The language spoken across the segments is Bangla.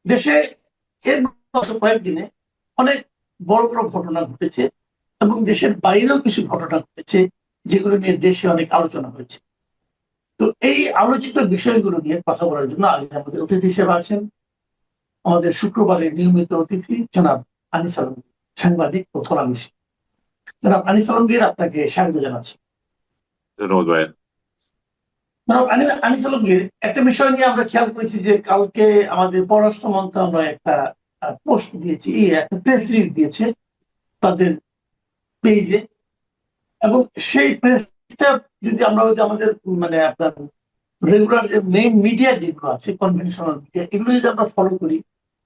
দেশে এর কয়েকদিনে অনেক বড় বড় ঘটনা ঘটেছে এবং দেশের বাইরেও কিছু ঘটনা ঘটেছে যেগুলো নিয়ে দেশে অনেক আলোচনা হয়েছে। তো এই আলোচিত বিষয়গুলো নিয়ে কথা বলার জন্য আজ আমাদের অতিথি হিসেবে আছেন আমাদের শুক্রবারের নিয়মিত অতিথি জনাব আনিস আলমগীর, সাংবাদিক ও থলামিশি। জনাব আনিস আলমগীর, আপনাকে স্বাগত জানাচ্ছি। ধন্যবাদ ভাই। জনাব আনিস আলমগীর, একটা বিষয় নিয়ে আমরা খেয়াল করেছি যে কালকে আমাদের পররাষ্ট্র মন্ত্রণালয় একটা পোস্ট দিয়েছে, একটা প্রেস রিলিজ দিয়েছে তাদের পেজে, এবং সেই প্রেসটা যদি আমরা আমাদের মানে আপনার রেগুলার যে মেইন মিডিয়া যেগুলো আছে, কনভেনশনাল মিডিয়া, এগুলো যদি আমরা ফলো করি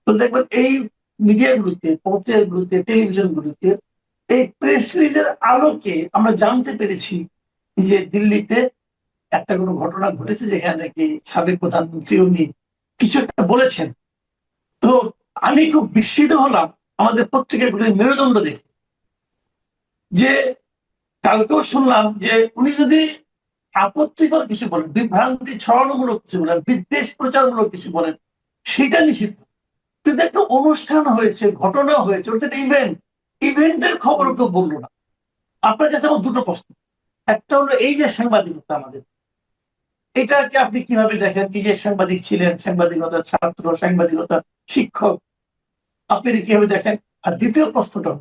তাহলে দেখবেন এই মিডিয়াগুলোতে, পত্রিকাগুলোতে, টেলিভিশনগুলোতে এই প্রেস রিলিজের আলোকে আমরা জানতে পেরেছি যে দিল্লিতে একটা কোনো ঘটনা ঘটেছে যেখানে নাকি সাবেক প্রধানমন্ত্রী উনি কিছু একটা বলেছেন। তো আমি খুব বিস্মিত হলাম আমাদের পত্রিকাগুলির মেরুদণ্ড দেখে, যে কালকেও শুনলাম যে উনি যদি আপত্তিকর কিছু বলেন, বিভ্রান্তি ছড়ানোমূলক কিছু বলেন, বিদ্বেষ প্রচারমূলক কিছু বলেন, সেটা নিষিদ্ধ। কিন্তু একটা অনুষ্ঠান হয়েছে, ঘটনা হয়েছে, ওটা ইভেন্টের খবর কেউ বললো না। আপনার কাছে আমার দুটো প্রশ্ন। একটা হলো এই যে সাংবাদিকতা আমাদের, এটাকে আপনি কিভাবে দেখেন? নিজের সাংবাদিক ছিলেন, সাংবাদিকতার ছাত্র, সাংবাদিকতার শিক্ষক, আপনি কিভাবে দেখেন? আর দ্বিতীয় প্রশ্নটা,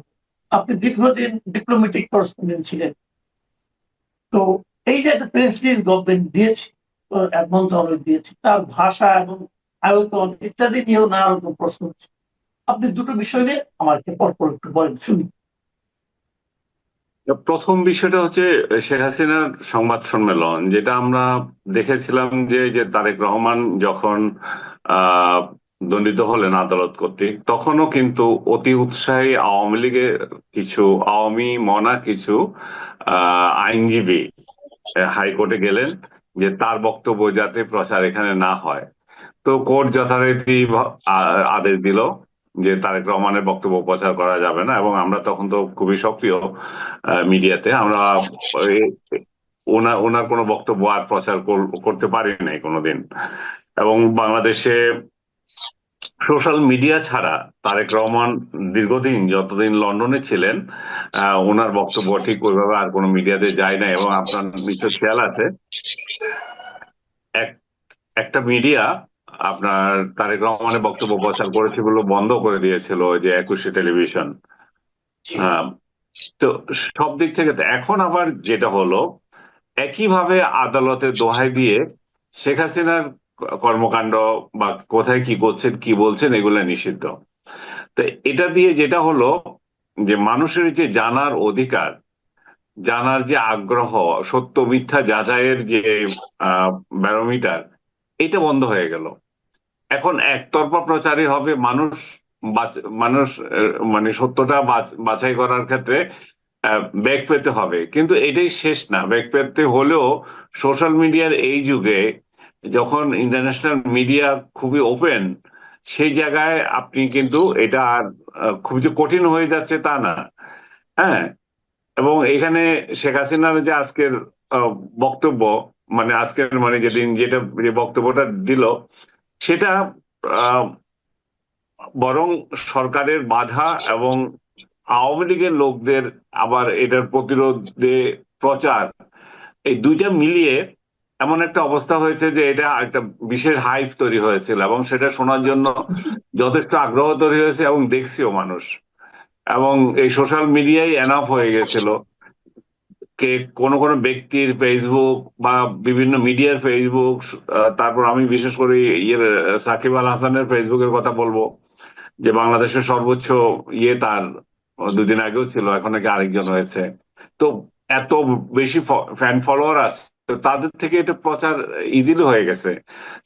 আপনি দীর্ঘদিন ডিপ্লোম্যাটিক করেসপন্ডেন্ট ছিলেন, তো এই যে একটা প্রেস রিলিজ গভর্নমেন্ট দিয়েছে, মন্ত্রণালয় দিয়েছে, তার ভাষা এবং আয়তন ইত্যাদি নিয়েও নানা রকম প্রশ্ন হচ্ছে। আপনি দুটো বিষয় নিয়ে আমাকে পরপর একটু বলেন, শুনি। প্রথম বিষয়টা হচ্ছে শেখ হাসিনার সংবাদ সম্মেলন, যেটা আমরা দেখেছিলাম যে যে তারেক রহমান যখন আহ দণ্ডিত হলেন আদালত কর্তৃক, তখনও কিন্তু অতি উৎসাহী আওয়ামী লীগের কিছু আওয়ামী মনা কিছু আইনজীবী হাইকোর্টে গেলেন যে তার বক্তব্য যাতে প্রচার এখানে না হয়। তো কোর্ট যথারীতি আদেশ দিল যে তারেক রহমানের বক্তব্য প্রচার করা যাবে না, এবং আমরা তখন তো খুবই সক্রিয় মিডিয়াতে, আমরা ওনার কোনো বক্তব্য আর প্রচার করতে পারি নাই কোনোদিন। এবং বাংলাদেশে সোশ্যাল মিডিয়া ছাড়া তারেক রহমান দীর্ঘদিন যতদিন লন্ডনে ছিলেন, ওনার বক্তব্য ঠিক ওইভাবে আর কোনো মিডিয়াতে যায় না। এবং আপনার নিশ্চয় খেয়াল আছে, একটা মিডিয়া আপনার তারেক রহমানের বক্তব্য প্রচার করেছে বলে বন্ধ করে দিয়েছিল, ওই যে 21 টেলিভিশন। আহ, তো সব দিক থেকে এখন আবার যেটা হলো, একইভাবে আদালতে দোহাই দিয়ে শেখ হাসিনার কর্মকাণ্ড বা কোথায় কি করছেন কি বলছেন এগুলো নিষিদ্ধ। তো এটা দিয়ে যেটা হলো যে মানুষের যে জানার অধিকার, জানার যে আগ্রহ, সত্য মিথ্যা যাচাইয়ের যে ব্যারোমিটার, এটা বন্ধ হয়ে গেল। এখন একতরফা প্রচারই হবে। মানুষ মানুষ মানে সত্যটা বাছাই করার ক্ষেত্রে বেগ পেতে হবে, কিন্তু এটাই শেষ না। বেগ পেতে হলেও সোশ্যাল মিডিয়ার এই যুগে, যখন ইন্টারন্যাশনাল মিডিয়া খুবই ওপেন, সেই জায়গায় আপনি কিন্তু এটা আর খুব যে কঠিন হয়ে যাচ্ছে তা না। হ্যাঁ, এবং এখানে শেখ হাসিনার যে আজকের বক্তব্য, মানে আজকের মানে যেদিন যেটা যে বক্তব্যটা দিল, সেটা বরং সরকারের বাধা এবং আওয়ামী লীগের লোকদের আবার এটার প্রতিরোধে প্রচার, এই দুইটা মিলিয়ে এমন একটা অবস্থা হয়েছে যে এটা একটা বিশেষ হাইপ তৈরি হয়েছিল, এবং সেটা শোনার জন্য যথেষ্ট আগ্রহ তৈরি হয়েছে, এবং দেখছিও মানুষ। এবং এই সোশ্যাল মিডিয়ায় এনাফ হয়ে গেছিল কে কোনো কোনো ব্যক্তির ফেসবুক বা বিভিন্ন মিডিয়ার ফেসবুক, তারপর আমি বিশেষ করে সাকিব আল হাসানের ফেসবুকের কথা বলবো, যে বাংলাদেশের সর্বোচ্চ তার দুদিন আগেও ছিল, এখন নাকি আরেকজন হয়েছে। তো এত বেশি ফ্যান ফলোয়ার আছে, তো তাদের থেকে এটা প্রচার ইজিলি হয়ে গেছে।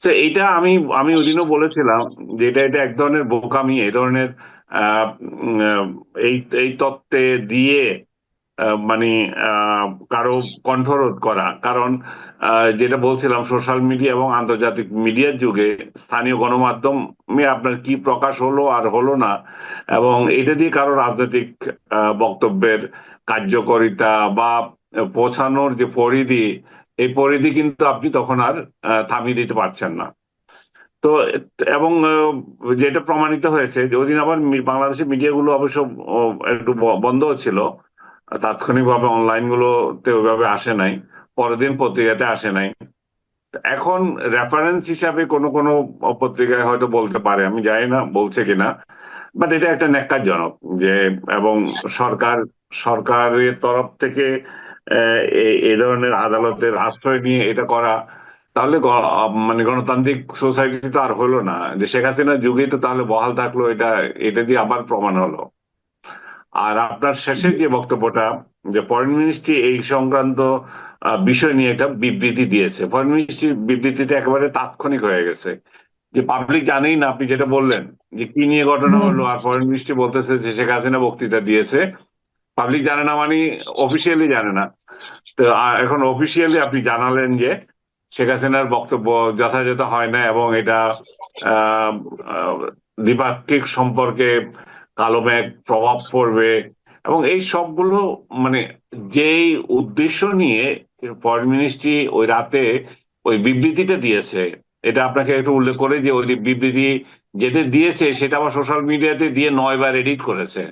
তো এইটা আমি আমি ওদিনও বলেছিলাম যে এটা এক ধরনের বোকামি, এই ধরনের আহ এই এই তত্ত্বে দিয়ে মানে কারো কণ্ঠরোধ করা। কারণ যেটা বলছিলাম, সোশ্যাল মিডিয়া এবং আন্তর্জাতিক মিডিয়ার যুগে স্থানীয় গণমাধ্যমে আপনার কি প্রকাশ হলো আর হলো না, এবং এটা দিয়ে কারো রাজনৈতিক বক্তব্যের কার্যকারিতা বা পৌঁছানোর যে পরিধি, এই পরিধি কিন্তু আপনি তখন আর থামিয়ে দিতে পারছেন না। তো এবং যেটা প্রমাণিত হয়েছে যে ওদিন আবার বাংলাদেশের মিডিয়াগুলো অবশ্য একটু বন্ধ ছিল, তাৎক্ষণিকভাবে অনলাইন গুলোতে ওইভাবে আসে নাই, পরের দিন পত্রিকাতে আসে নাই। এখন রেফারেন্স হিসাবে কোন কোন পত্রিকায় হয়তো বলতে পারে, আমি জানি না বলছে কিনা, বাট এটা একটা ন্যাক্কারজনক যে, এবং সরকার সরকারের তরফ থেকে এই ধরনের আদালতের আশ্রয় নিয়ে এটা করা, তাহলে মানে গণতান্ত্রিক সোসাইটি তো আর হলো না, যে শেখ হাসিনার যুগেই তো তাহলে বহাল থাকলো, এটা এটা দিয়ে আবার প্রমাণ হলো। আর আপনার শেষের যে বক্তব্যটা, যে ফরেন মিনিস্ট্রি এই সংক্রান্ত বিষয় নিয়ে একটা বিবৃতি দিয়েছে, ফরেন মিনিস্ট্রির বিবৃতিটা একেবারে তাৎক্ষণিক হয়ে গেছে, যে পাবলিক জানেই না, আপনি যেটা বললেন যে কি নিয়ে ঘটনা হলো, আর ফরেন মিনিস্ট্রি বলতেছে যে শেখ হাসিনা বক্তৃতা দিয়েছে, পাবলিক জানে না মানে অফিসিয়ালি জানে না। তো এখন অফিসিয়ালি আপনি জানালেন যে শেখ হাসিনার বক্তব্য যথাযথ হয় না, এবং এটা আহ আহ, দ্বিপাক্ষিক সম্পর্কে কালো মেঘ প্রভাব পড়বে, এবং এই সবগুলো মানে যেই উদ্দেশ্য নিয়ে ফরেন মিনিস্ট্রি ওই রাতে ওই বিবৃতিটা দিয়েছে, এটা আপনাকে একটু উল্লেখ করে যে ওই বিবৃতি যেটা দিয়েছে সেটা আবার সোশ্যাল মিডিয়াতে দিয়ে 9 বার এডিট করেছে।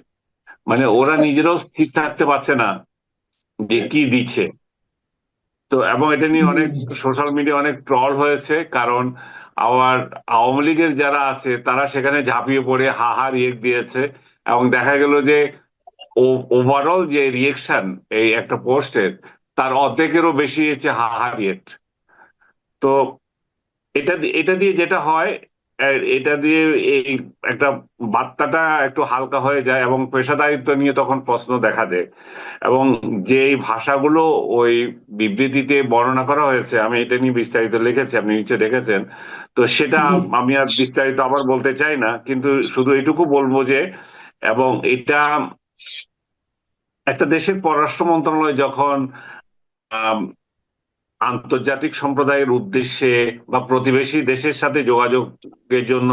মানে ওরা নিজেরাও স্থির থাকতে পারছে না যে কি দিচ্ছে। তো এবং এটা নিয়ে অনেক সোশ্যাল মিডিয়া অনেক ট্রল হয়েছে, কারণ আবার আওয়ামী লীগের যারা আছে তারা সেখানে ঝাঁপিয়ে পড়ে হাহা রিয়েক্ট দিয়েছে, এবং দেখা গেল যে ওভারঅল যে রিয়েকশন এই একটা পোস্টের, তার অর্ধেকেরও বেশি হচ্ছে হাহা রিয়েক্ট। তো এটা দিয়ে যেটা হয়, এটা দিয়ে এই একটা বার্তাটা একটু হালকা হয়ে যায়, এবং পেশাদারিত্ব নিয়ে তখন প্রশ্ন দেখা দেয়। এবং যে এই ভাষাগুলো ওই বিবৃতিতে বর্ণনা করা হয়েছে, আমি এটা নিয়ে বিস্তারিত লিখেছি, আপনি নিশ্চয় দেখেছেন। তো সেটা আমি আর বিস্তারিত আবার বলতে চাই না, কিন্তু শুধু এটুকু বলবো যে, এবং এটা একটা দেশের পররাষ্ট্র মন্ত্রণালয় যখন আম, আন্তর্জাতিক সম্প্রদায়ের উদ্দেশ্যে বা প্রতিবেশী দেশের সাথে যোগাযোগের জন্য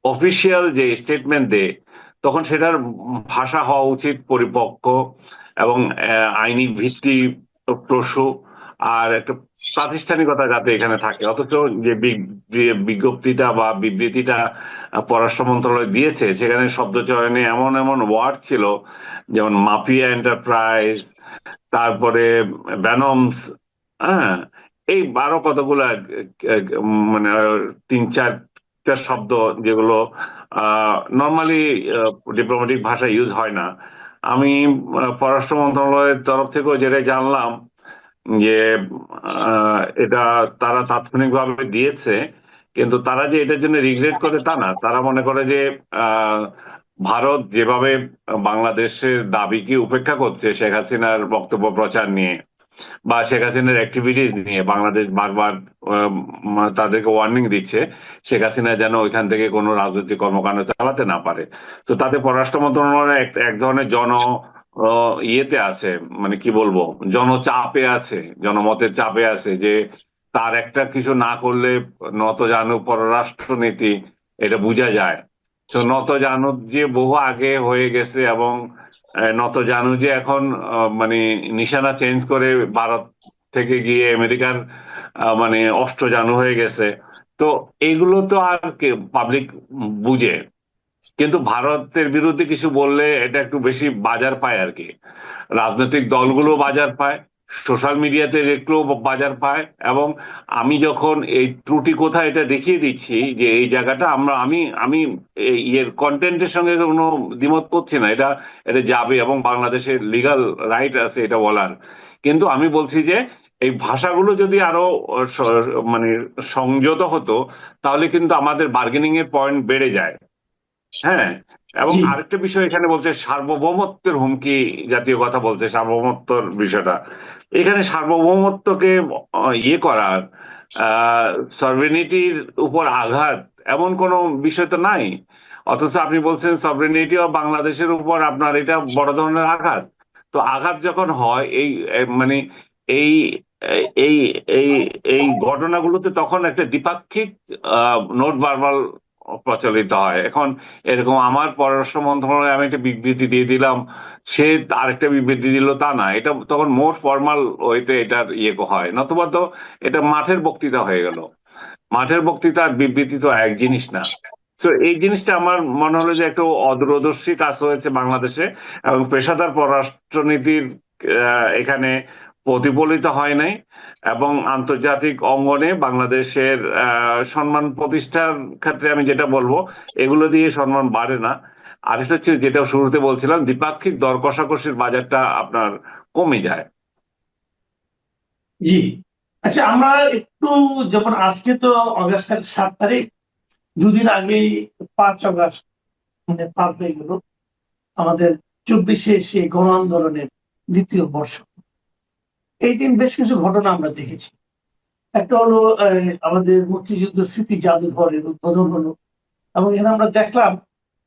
অফিসিয়াল যে স্টেটমেন্ট দেয়, তখন সেটার ভাষা হওয়া উচিত পরিপক্ক এবং আইনি ভিত্তি প্রসূ, আর একটা প্রাতিষ্ঠানিকতা যাতে এখানে থাকে। অথচ যে বিজ্ঞপ্তিটা বা বিবৃতিটা পররাষ্ট্র মন্ত্রণালয় দিয়েছে, সেখানে শব্দচয়নে এমন এমন ওয়ার্ড ছিল, যেমন মাফিয়া এন্টারপ্রাইজ, তারপরে ব্যানমস, হ্যাঁ, এই বারো কতগুলা মানে তিন চারটা শব্দ, যেগুলো নর্মালি ডিপ্লোম্যাটিক ভাষা ইউজ হয় না। আমি পররাষ্ট্র মন্ত্রণালয়ের তরফ থেকেও যেটা জানলাম যে এটা তারা তাৎক্ষণিকভাবে দিয়েছে, কিন্তু তারা যে এটার জন্য রিগ্রেট করে তা না, তারা মনে করে যে আহ, ভারত যেভাবে বাংলাদেশের দাবিকে উপেক্ষা করছে শেখ হাসিনার বক্তব্য প্রচার নিয়ে বা শেখ হাসিনার অ্যাক্টিভিটিস নিয়ে, বাংলাদেশ বারবার তাদেরকে ওয়ার্নিং দিচ্ছে শেখ হাসিনা যেন ওইখান থেকে কোনো রাজনৈতিক কর্মকাণ্ড চালাতে না পারে। তো তাতে পররাষ্ট্র মন্ত্রণালয় এক ধরনের ইয়েতে আছে, মানে কি বলবো, জনচাপে আছে, জনমতের চাপে আছে, যে তার একটা কিছু না করলে নতজানু পররাষ্ট্র নীতি, এটা বোঝা যায়। তো নতজানু যে বহু আগে হয়ে গেছে, এবং নতজানু যে এখন মানে নিশানা চেঞ্জ করে ভারত থেকে গিয়ে আমেরিকার মানে অষ্টজানু হয়ে গেছে। তো এইগুলো তো আর পাবলিক বুঝে, কিন্তু ভারতের বিরুদ্ধে কিছু বললে এটা একটু বেশি বাজার পায় আর কি। রাজনৈতিক দলগুলো বাজার পায়, সোশ্যাল মিডিয়াতে একটু বাজার পায়, এবং আমি যখন এই ত্রুটি কোথায় এটা দেখিয়ে দিচ্ছি যে এই জায়গাটা আমরা আমি আমি এর কন্টেন্টের সঙ্গে কোনো দ্বিমত করছি না, এটা এটা যাবে, এবং বাংলাদেশের লিগাল রাইট আছে এটা বলার। কিন্তু আমি বলছি যে এই ভাষাগুলো যদি আরো মানে সংযত হতো, তাহলে কিন্তু আমাদের বার্গেনিং এর পয়েন্ট বেড়ে যায়। হ্যাঁ, এবং জি। আরেকটা বিষয় এখানে বলছে সার্বভৌমত্বের হুমকি, জাতীয় কথা বলছে সার্বভৌমত্বর বিষয়টা। এখানে সার্বভৌমত্বকে ইয়ে করার, সভরেনিটির উপর আঘাত, এমন কোনো বিষয় তো নাই। অথচ আপনি বলছেন সভরেনিটি ও বাংলাদেশের উপর আপনার এটা বড় ধরনের আঘাত। তো আঘাত যখন হয় এই মানে এই এই এই এই ঘটনাগুলোতে তখন একটা দ্বিপাক্ষিক নোট ভার্বাল প্রচলিত হয়। এখন এরকম আমার পররাষ্ট্র মন্ত্রণালয়ে আমি একটা বিবৃতি দিয়ে দিলাম, সে আরেকটা বিবৃতি দিল, তা না, এটা তখন মোর ফর্মাল ওয়েতে এটার ইয়ে হয়, নতুবা তো এটা মাঠের বক্তৃতা হয়ে গেল। মাঠের বক্তৃতা আর বিবৃতি তো এক জিনিস না। তো এই জিনিসটা আমার মনে হলো যে একটু অদূরদর্শী কাজ হয়েছে বাংলাদেশে, এবং পেশাদার পররাষ্ট্রনীতির এখানে প্রতিফলিত হয় নাই, এবং আন্তর্জাতিক অঙ্গনে বাংলাদেশের সম্মান প্রতিষ্ঠার ক্ষেত্রে আমি যেটা বলবো, এগুলো দিয়ে সম্মান বাড়ে না। আরেকটা হচ্ছে যেটা শুরুতে বলছিলাম, দ্বিপাক্ষিক দর কষাকষির বাজারটা আপনার কমে যায়। জি। আচ্ছা, আমরা একটু, যেমন আজকে তো অগাস্টের 7 তারিখ, দুদিন আগেই 5 আগস্ট মানে পার হয়ে গেল আমাদের 24-এ সেই গণ আন্দোলনের দ্বিতীয় বর্ষ। এই দিন বেশ কিছু ঘটনা আমরা দেখেছি। একটা হলো আমাদের মুক্তিযুদ্ধ স্মৃতি জাদুঘরের উদ্বোধন হলো, এবং এখানে আমরা দেখলাম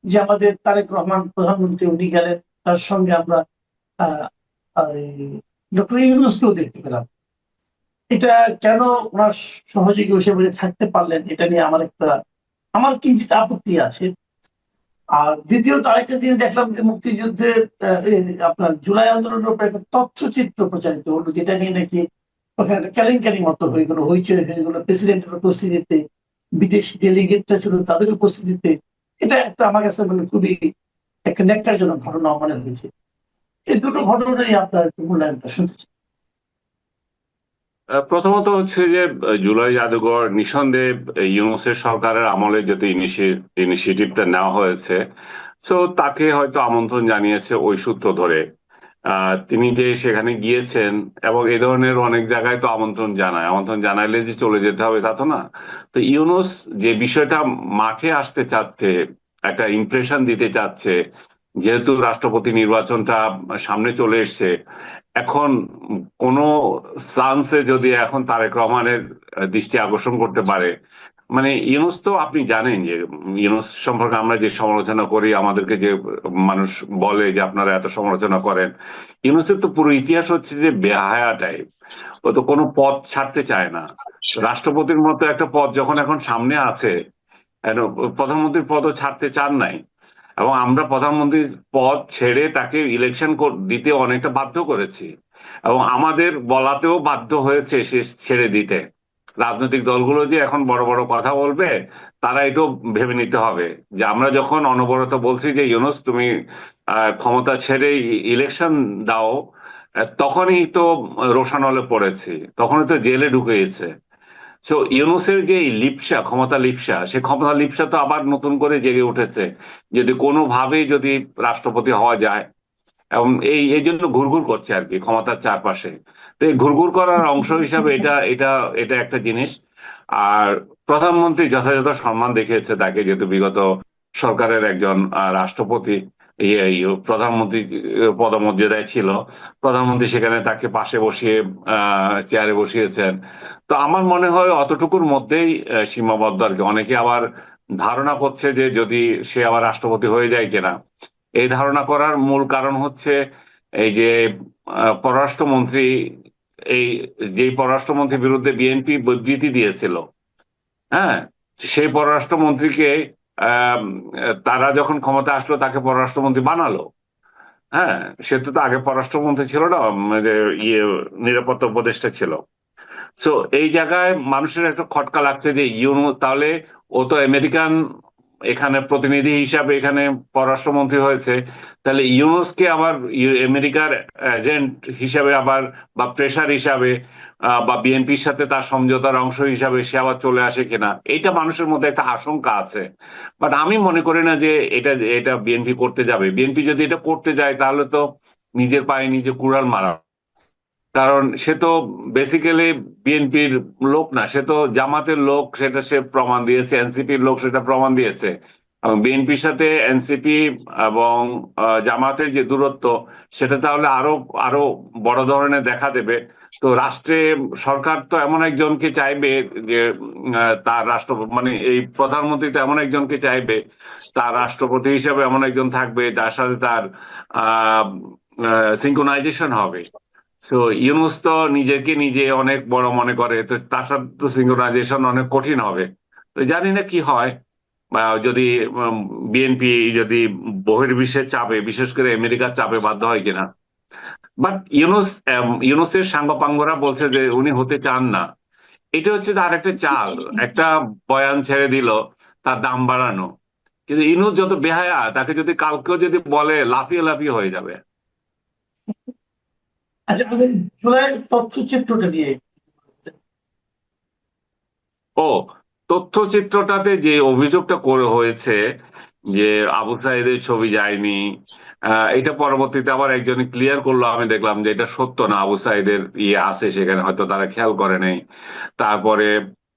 যে আমাদের তারেক রহমান প্রধানমন্ত্রী উনি গেলেন, তার সঙ্গে আমরা ডক্টর ইউনূসকেও দেখতে পেলাম। এটা কেন ওনার সহযোগী হিসেবে থাকতে পারলেন, এটা নিয়ে আমার কিঞ্চিত আপত্তি আছে। আর দ্বিতীয়ত আরেকটা দিন দেখলাম যে মুক্তিযুদ্ধের আপনার জুলাই আন্দোলনের উপর একটা তথ্যচিত্র প্রচারিত হলো, যেটা নিয়ে নাকি ওখানে একটা কেলেঙ্কারি মতো হয়ে গেলো, হইচই হয়ে গেলো প্রেসিডেন্টের উপস্থিতিতে, বিদেশি ডেলিগেটরা ছিল তাদের উপস্থিতিতে। এটা একটা আমার কাছে মানে খুবই একটা ন্যাক্কারজনক ঘটনা মনে হয়েছে। এই দুটো ঘটনা নিয়ে আপনার একটু মূল্যায়নটা শুনতে চাই। প্রথমত হচ্ছে যে জুলাই জাদুঘর নিঃসন্দেহে ইউনূসের সরকারের আমলে যদি ইনিশিয়েটিভটা নেওয়া হয়েছে, তো তাকে হয়তো আমন্ত্রণ জানিয়েছে ওই সূত্র ধরে। তিনি যে সেখানে গিয়েছেন, এবং এই ধরনের অনেক জায়গায় তো আমন্ত্রণ জানায়, আমন্ত্রণ জানাইলে যে চলে যেতে হবে তা তো না। তো ইউনূস যে বিষয়টা মাঠে আসতে চাচ্ছে, একটা ইমপ্রেশন দিতে চাচ্ছে, যেহেতু রাষ্ট্রপতি নির্বাচনটা সামনে চলে এসছে, এখন কোন চান্সে যদি এখন তারেক রহমানের দৃষ্টি আকর্ষণ করতে পারে, মানে ইউনূস তো আপনি জানেন যে ইউনূস সম্পর্কে আমরা যে সমালোচনা করি, আমাদেরকে যে মানুষ বলে যে আপনারা এত সমালোচনা করেন, ইউনূসের তো পুরো ইতিহাস হচ্ছে যে বেহায়া টাইপ। ও তো কোনো পদ ছাড়তে চায় না। রাষ্ট্রপতির মতো একটা পদ যখন এখন সামনে আছে, প্রধানমন্ত্রীর পদও ছাড়তে চান নাই, এবং আমরা প্রধানমন্ত্রীর পদ ছেড়ে তাকে ইলেকশন দিতে অনেকটা বাধ্য করেছি, এবং আমাদের বলাতেও বাধ্য হয়েছে সে ছেড়ে দিতে। রাজনৈতিক দলগুলো যে এখন বড় বড় কথা বলবে, তারা এটাও ভেবে নিতে হবে যে আমরা যখন অনবরত বলছি যে ইউনূস তুমি ক্ষমতা ছেড়ে ইলেকশন দাও, তখনই তো রোষানলে পড়েছি, তখনই তো জেলে ঢুকেছে। সো ইউনূসের যে এই লিপসা, ক্ষমতা লিপসা, সে ক্ষমতা লিপসা তো আবার নতুন করে জেগে উঠেছে, যদি কোনোভাবেই যদি রাষ্ট্রপতি হওয়া যায়। এবং এই জন্য ঘুরঘুর করছে আর কি ক্ষমতার চারপাশে। তো এই ঘুরঘুর করার অংশ হিসাবে এটা এটা এটা একটা জিনিস। আর প্রধানমন্ত্রী যথাযথ সম্মান দেখিয়েছে তাকে, যেহেতু বিগত সরকারের একজন রাষ্ট্রপতি, প্রধানমন্ত্রী পদমর্যাদায় ছিল, প্রধানমন্ত্রী সেখানে তাকে পাশে বসিয়ে চেয়ারে বসিয়েছেন। তো আমার মনে হয় অতটুকুর মধ্যেই সীমাবদ্ধ আর কি। অনেকে আবার ধারণা করছে যে যদি সে আবার রাষ্ট্রপতি হয়ে যায় কিনা। এই ধারণা করার মূল কারণ হচ্ছে এই যে পররাষ্ট্রমন্ত্রী, এই যে পররাষ্ট্রমন্ত্রীর বিরুদ্ধে বিএনপি বিবৃতি দিয়েছিল, হ্যাঁ, সেই পররাষ্ট্রমন্ত্রীকে আহ তারা যখন ক্ষমতা আসলো তাকে পররাষ্ট্রমন্ত্রী বানালো। হ্যাঁ, সে তো আগে পররাষ্ট্রমন্ত্রী ছিল না, মানে ইয়ে নিরাপত্তা উপদেষ্টা ছিল। সো এই জায়গায় মানুষের একটা খটকা লাগছে যে তাহলে ও তো আমেরিকান এখানে প্রতিনিধি হিসাবে এখানে পররাষ্ট্রমন্ত্রী হয়েছে, তাহলে ইউনূসকে আবার আমেরিকার এজেন্ট হিসাবে আবার, বা প্রেসার হিসাবে, বা বিএনপির সাথে তার সমঝোতার অংশ হিসাবে সে আবার চলে আসে কিনা, এইটা মানুষের মধ্যে একটা আশঙ্কা আছে। বাট আমি মনে করি না যে এটা এটা বিএনপি করতে যাবে। বিএনপি যদি এটা করতে যায় তাহলে তো নিজের পায়ে নিজে কুড়াল মারা, কারণ সে তো বেসিক্যালি বিএনপির লোক না, সে তো জামাতের লোক, সেটা সে প্রমাণ দিয়েছে। এনসিপির লোক, সেটা প্রমাণ দিয়েছে। এবং বিএনপির সাথে এনসিপি এবং জামাতের যে দূরত্ব, সেটা তাহলে আরো আরো বড় ধরনের দেখা দেবে। তো রাষ্ট্রে সরকার তো এমন একজনকে চাইবে যে তার রাষ্ট্র, মানে এই প্রধানমন্ত্রী তো এমন একজনকে চাইবে, তার রাষ্ট্রপতি হিসেবে এমন একজন থাকবে যার সাথে তার আহ সিঙ্ক্রোনাইজেশন হবে। তো ইউনূস তো নিজেকে নিজে অনেক বড় মনে করে, তো তার সাথে তো সিঙ্ক্রোনাইজেশন অনেক কঠিন হবে। তো জানি না কি হয়, বা যদি বিএনপি যদি বহির্বিশ্বের চাপে, বিশেষ করে আমেরিকার চাপে বাধ্য হয় কিনা। বাট ইউনূসের সাঙ্গপাঙ্গরা বলছে যে উনি হতে চান না। এটা হচ্ছে তার একটা চাল, একটা বয়ান ছেড়ে দিল, তার দাম বাড়ানো। কিন্তু ইনুস যত বেহায়া, তাকে যদি কালকেও যদি বলে, লাফিয়ে লাফিয়ে হয়ে যাবে। আচ্ছা, আমি জুলাইয়ের তথ্যচিত্রটা নিয়ে ও, তথ্যচিত্রটাতে যে অভিযোগটা করে হয়েছে যে আবু সাইদের ছবি যায়নি, এটা পরবর্তীতে আবার একজন ক্লিয়ার করলো, আমি দেখলাম যে এটা সত্য না, আবু সাইদের ইয়ে আছে সেখানে, হয়তো তারা খেয়াল করে নাই। তারপরে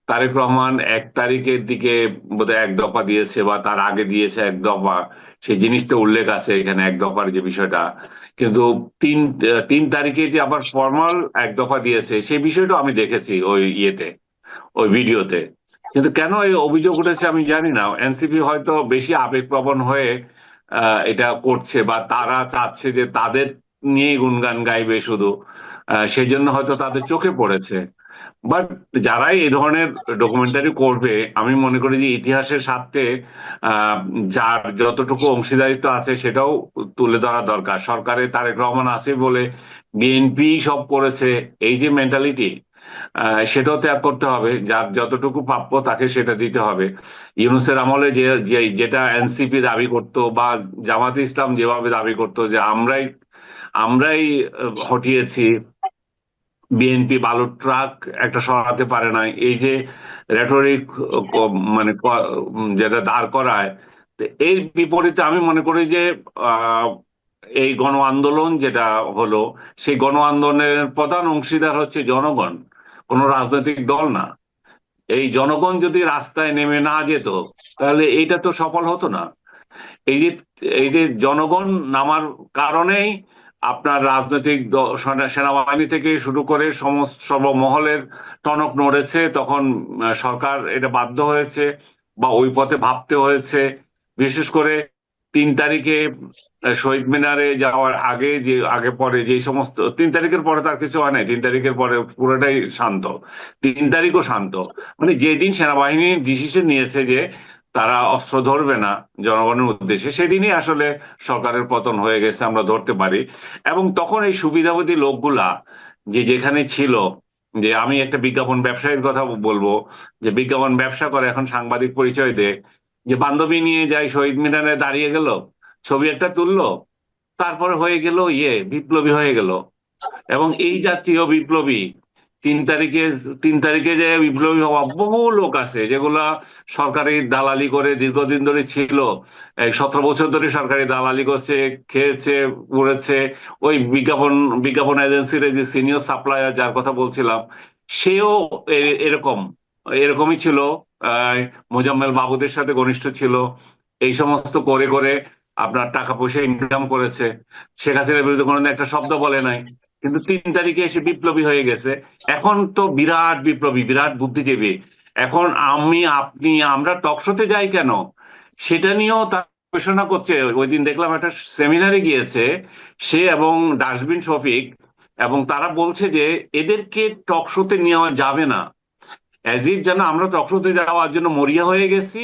তারেক রহমান 1 তারিখের দিকে বোধহয় 1 দফা দিয়েছে, বা তার আগে দিয়েছে 1 দফা, সেই জিনিসটা উল্লেখ আছে এখানে 1 দফার যে বিষয়টা। কিন্তু তিন 3 তারিখে যে আবার ফর্মাল 1 দফা দিয়েছে, সেই বিষয়টা আমি দেখেছি ওই ইয়েতে, ওই ভিডিওতে। কিন্তু কেন এই অভিযোগ উঠেছে আমি জানি না। এনসিপি হয়তো বেশি আবেগপ্রবণ হয়ে এটা করছে, বা তারা চাচ্ছে যে তাদের নিয়েই গুণগান গাইবে শুধু, সেই জন্য হয়তো তাদের চোখে পড়েছে। বাট যারাই এই ধরনের ডকুমেন্টারি করবে, আমি মনে করি যে ইতিহাসের সাথে আহ, যার যতটুকু অংশীদারিত্ব আছে সেটাও তুলে ধরা দরকার। সরকারে তারেক রহমান আছে বলে বিএনপি সব করেছে, এই যে মেন্টালিটি, সেটাও ত্যাগ করতে হবে। যার যতটুকু প্রাপ্য তাকে সেটা দিতে হবে। ইউনূসের আমলে যেটা এনসিপি দাবি করতো, বা জামাতে ইসলাম যেভাবে দাবি করতো যে আমরাই আমরাই হটিয়েছি, বিএনপি বালুর ট্রাক একটা সরাতে পারে না, এই যে রেটরিক মানে যেটা দাঁড় করায়। তো এর বিপরীতে আমি মনে করি যে আহ, এই গণ আন্দোলন যেটা হলো, সেই গণ আন্দোলনের প্রধান অংশীদার হচ্ছে জনগণ, কোনো রাজনৈতিক দল না। এই জনগণ যদি রাস্তায় নেমে না যেত, তাহলে এইটা তো সফল হতো না। এই যে এই যে জনগণ নামার কারণেই আপনার রাজনৈতিক সেনাবাহিনী থেকে শুরু করে সমস্ত সর্বমহলের টনক নড়েছে। তখন সরকার এটা বাধ্য হয়েছে, বা ওই পথে ভাবতে হয়েছে। বিশেষ করে 3 তারিখে শহীদ মিনারে যাওয়ার আগে, যে আগে পরে যে সমস্ত, 3 তারিখের পরে তার কিছু হয় নাই, 3 তারিখের পরে পুরোটাই শান্ত। 3 তারিখও শান্ত, মানে যেদিন সেনাবাহিনী ডিসিশন নিয়েছে যে তারা অস্ত্র ধরবে না জনগণের উদ্দেশ্যে, সেদিনই আসলে সরকারের পতন হয়ে গেছে, আমরা ধরতে পারি। এবং তখন এই সুবিধাবাদী লোকগুলা যে যেখানে ছিল, যে আমি একটা বিজ্ঞাপন ব্যবসায়ীর কথা বলবো, যে বিজ্ঞাপন ব্যবসা করে, এখন সাংবাদিক পরিচয় দেয়, যে বান্ধবী নিয়ে যায় শহীদ মিনারে, দাঁড়িয়ে গেল, ছবি একটা তুললো, তারপরে হয়ে গেল বিপ্লবী হয়ে গেল। এবং এই জাতীয় বিপ্লবী 3 তারিখে 3 তারিখে যে বিপ্লবী হওয়া বহু লোক আছে, যেগুলা সরকারি দালালি করে দীর্ঘদিন ধরে ছিল, 17 বছর ধরে সরকারি দালালি করছে, খেয়েছে, উড়েছে। ওই বিজ্ঞাপন এজেন্সির যে সিনিয়র সাপ্লায়ার যার কথা বলছিলাম, সেও এরকম এরকমই ছিল। আহ মোজাম্মেল মাহবুদের সাথে ঘনিষ্ঠ ছিল, এই সমস্ত করে করে আপনার টাকা পয়সা ইনকাম করেছে। শেখ হাসিনার বিরুদ্ধে কোনোদিন একটা শব্দ বলে নাই, কিন্তু 3 তারিখে এসে বিপ্লবী হয়ে গেছে। এখন তো বিরাট বিপ্লবী, বিরাট বুদ্ধিজীবী। এখন আমি, আপনি, আমরা টকশোতে যাই কেন, সেটা নিয়েও তার গবেষণা করছে। ওই দিন দেখলাম একটা সেমিনারে গিয়েছে সে এবং ডাস্টবিন শফিক, এবং তারা বলছে যে এদেরকে টকশোতে নেওয়া যাবে না, অ্যাজ ইফ যেন আমরা টকশোতে যাওয়ার জন্য মরিয়া হয়ে গেছি,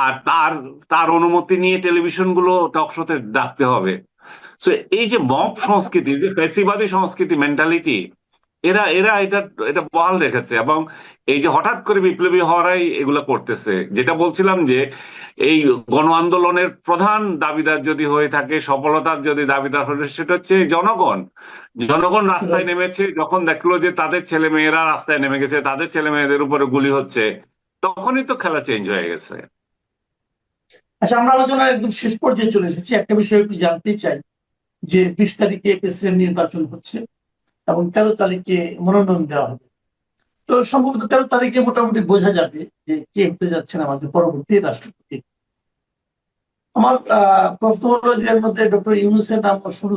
আর তার তার অনুমতি নিয়ে টেলিভিশন গুলো টকশোতে ডাকতে হবে। তো এই যে মব সংস্কৃতি, যে ফ্যাসিবাদী সংস্কৃতি, মেন্টালিটি, এরা এরা এটা এটা বহাল রেখেছে। এবং এই যে হঠাৎ করে বিপ্লবী হওয়ারাই এগুলো করতেছে। যেটা বলছিলাম যে এই গণ আন্দোলনের প্রধান দাবিদার যদি হয়ে থাকে, সফলতার যদি দাবিদার হয়ে, সেটা হচ্ছে জনগণ। জনগণ রাস্তায় নেমেছে, যখন দেখলো যে তাদের ছেলে মেয়েরা রাস্তায় নেমে গেছে, তাদের ছেলে মেয়েদের উপরে গুলি হচ্ছে, তখনই তো খেলা চেঞ্জ হয়ে গেছে। আচ্ছা, আমরা আলোচনার একদম শেষ পর্যায়ে চলে এসেছি। একটা বিষয় একটু জানতে চাই যে 20 তারিখে প্রেসিডেন্ট নির্বাচন হচ্ছে এবং 13 তারিখে মনোনয়ন দেওয়া হবে। তো সম্ভবত 13 তারিখে মোটামুটি বোঝা যাবে যে কে হতে যাচ্ছেন আমাদের পরবর্তী রাষ্ট্রপতি। আমার প্রশ্ন হলো যে এর মধ্যে ডক্টর ইউনূসের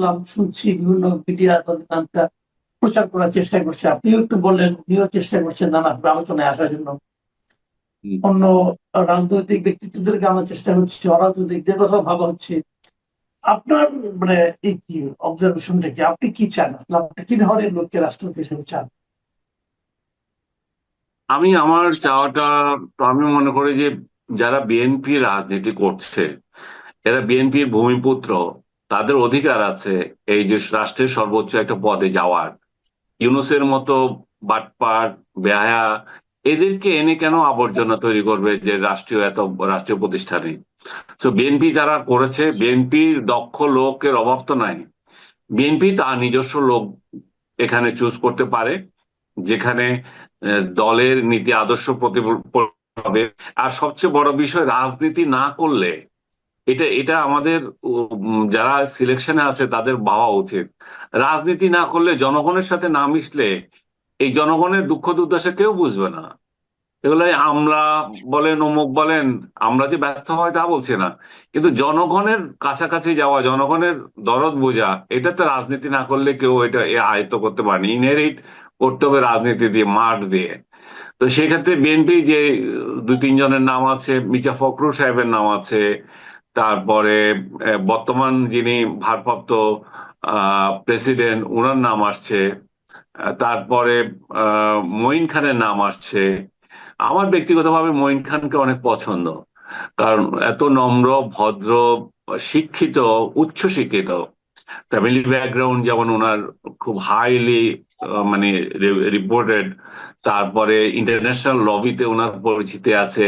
নাম শুনছি, বিভিন্ন মিডিয়া তাদের নামটা প্রচার করার চেষ্টা করছে। আপনিও একটু বললেন, উনিও চেষ্টা করছেন নানা আলোচনায় আসার জন্য। অন্য রাজনৈতিক ব্যক্তিত্বদেরকে আনার চেষ্টা হচ্ছে, অরাজনৈতিকদের কথা ভাবা হচ্ছে। আপনার মানে এই কি অবজারভেশনটা কি, আপনি কি চান, আপনি কি ধরনের লোককে রাষ্ট্রপতি হিসেবে চান? আমি আমার চাওয়াটা, তো আমি মনে করি যে যারা বিএনপি রাজনীতি করছে, এরা বিএনপির ভূমিপুত্র, তাদের অধিকার আছে এই যে রাষ্ট্রের সর্বোচ্চ একটা পদে যাওয়ার। ইউনূসের মতো বাটপার, বেহায়া, এদেরকে এনে কেন আবর্জনা তৈরি করবে যে রাষ্ট্রীয় প্রতিষ্ঠানে? তো বিএনপি যারা করেছে, বিএনপির দক্ষ লোকের অভাব তো নাই। বিএনপি তার নিজস্ব লোক এখানে চুজ করতে পারে, যেখানে দলের নীতি আদর্শ হবে। আর সবচেয়ে বড় বিষয়, রাজনীতি না করলে, এটা এটা আমাদের যারা সিলেকশনে আছে তাদের ভাবা উচিত। রাজনীতি না করলে, জনগণের সাথে না মিশলে, এই জনগণের দুঃখ দুর্দশা কেউ বুঝবে না। এগুলাই আমলা বলেন, অমুক বলেন, আমরা যে ব্যর্থ হয় তা বলছি না, কিন্তু জনগণের কাছাকাছি যাওয়া, জনগণের দরদ বোঝা, এটা তো রাজনীতি না করলে কেউ এটা আয়ত্ত করতে পারেনি। ইনহেরিট করতে হবে রাজনীতি দিয়ে, মাঠ দিয়ে। তো সেক্ষেত্রে বিএনপি যে দুই তিনজনের নাম আছে, মির্জা ফখরুল সাহেবের নাম আছে, তারপরে বর্তমান যিনি ভারপ্রাপ্ত প্রেসিডেন্ট, ওনার নাম আসছে, তারপরে মঈন খানের নাম আসছে। আমার ব্যক্তিগতভাবে মঈন খানকে অনেক পছন্দ, কারণ এত নম্র, ভদ্র, শিক্ষিত, উচ্চ শিক্ষিত, ফ্যামিলি ব্যাকগ্রাউন্ড যেমন ওনার খুব হাইলি মানে রিপোর্টেড। তারপরে ইন্টারন্যাশনাল লবিতে ওনার পরিচিতি আছে।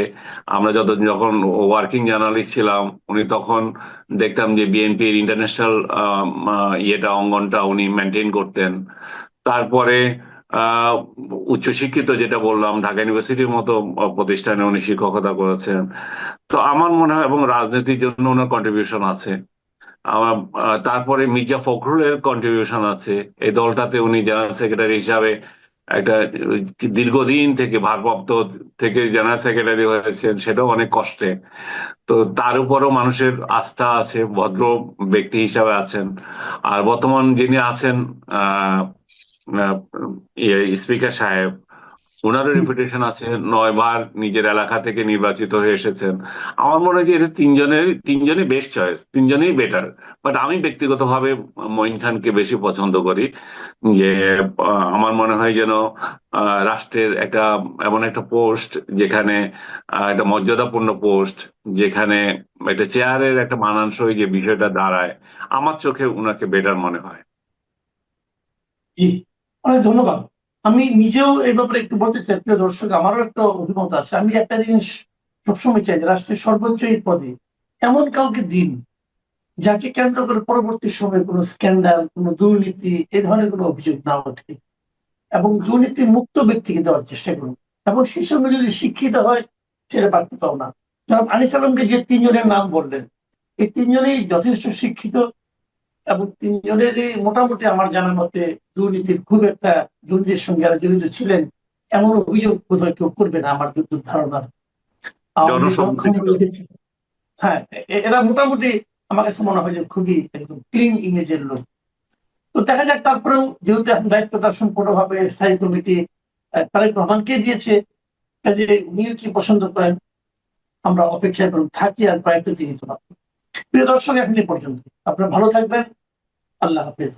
আমরা যখন ওয়ার্কিং জার্নালিস্ট ছিলাম, উনি তখন দেখতাম যে বিএনপির ইন্টারন্যাশনাল অঙ্গনটা উনি মেনটেন করতেন। তারপরে আহ উচ্চশিক্ষিত, যেটা বললাম, ঢাকা ইউনিভার্সিটির মতো প্রতিষ্ঠানে উনি শিক্ষকতা করেছেন। তো আমার মনে হয়, এবং রাজনীতির জন্য ওনার কন্ট্রিবিউশন আছে। আমার তারপরে মির্জা ফখরুলের কন্ট্রিবিউশন আছে। এই দলটাতে উনি জেনারেল সেক্রেটারি হিসাবে একটা দীর্ঘদিন থেকে ভারপ্রাপ্ত থেকে জেনারেল সেক্রেটারি হয়েছেন, সেটাও অনেক কষ্টে। তো তার উপরও মানুষের আস্থা আছে, ভদ্র ব্যক্তি হিসাবে আছেন। আর বর্তমান যিনি আছেন আহ স্পিকার সাহেব, ওনারও রেপুটেশন আছে, 9 বার নিজের এলাকা থেকে নির্বাচিত হয়ে এসেছেন। আমার মনে হয় যে এদের তিনজনই বেস্ট চয়েস, তিনজনেই বেটার। বাট আমি ব্যক্তিগতভাবে মঈন খানকে বেশি পছন্দ করি। যে আমার মনে হয় যেন রাষ্ট্রের এমন একটা পোস্ট, যেখানে একটা মর্যাদাপূর্ণ পোস্ট, যেখানে একটা চেয়ারের একটা মানানসই যে বিষয়টা দাঁড়ায়, আমার চোখে উনাকে বেটার মনে হয়। জি, অনেক ধন্যবাদ। আমি নিজেও এই ব্যাপারে একটু বলতে চাই, প্রিয় দর্শক, আমারও একটা অভিমত আছে। আমি একটা জিনিস সবসময় চাই যে রাষ্ট্রের সর্বোচ্চ এই পদে এমন কাউকে দিন, যাকে কেন্দ্র করে পরবর্তী সময়ে কোনো স্ক্যান্ডাল, কোনো দুর্নীতি, এই ধরনের কোনো অভিযোগ না ওঠে, এবং দুর্নীতি মুক্ত ব্যক্তিকে দেওয়ার চেষ্টা করুন। এবং সেই সঙ্গে যদি শিক্ষিত হয়, সেটা বাড়তেও না। জনাব আনিস আলমকে যে তিনজনের নাম বললেন, এই তিনজনেই যথেষ্ট শিক্ষিত, এবং তিনজনেরই মোটামুটি আমার জানার মতে দুর্নীতির সঙ্গে যারা জড়িত ছিলেন, এমন অভিযোগ বোধহয় কেউ করবে না আমার যতদূর ধারণার। আওয়ামী লীগ জনসম্মুখ। ক্ষমতা রেখেছে। হ্যাঁ, এরা মোটামুটি আমার কাছে মনে হয় যে খুবই একদম ক্লিন ইমেজের লোক। তো দেখা যাক, তারপরেও যেহেতু এখন দায়িত্বটা সম্পূর্ণভাবে স্থায়ী কমিটি তারেক রহমানকে দিয়েছে, কাজে উনিও কি পছন্দ করেন, আমরা অপেক্ষা করে থাকি আর কয়েকটা দিনই তো। প্রিয় দর্শক, এখন এই পর্যন্ত। আপনারা ভালো থাকবেন। আল্লাহ হাফেজ।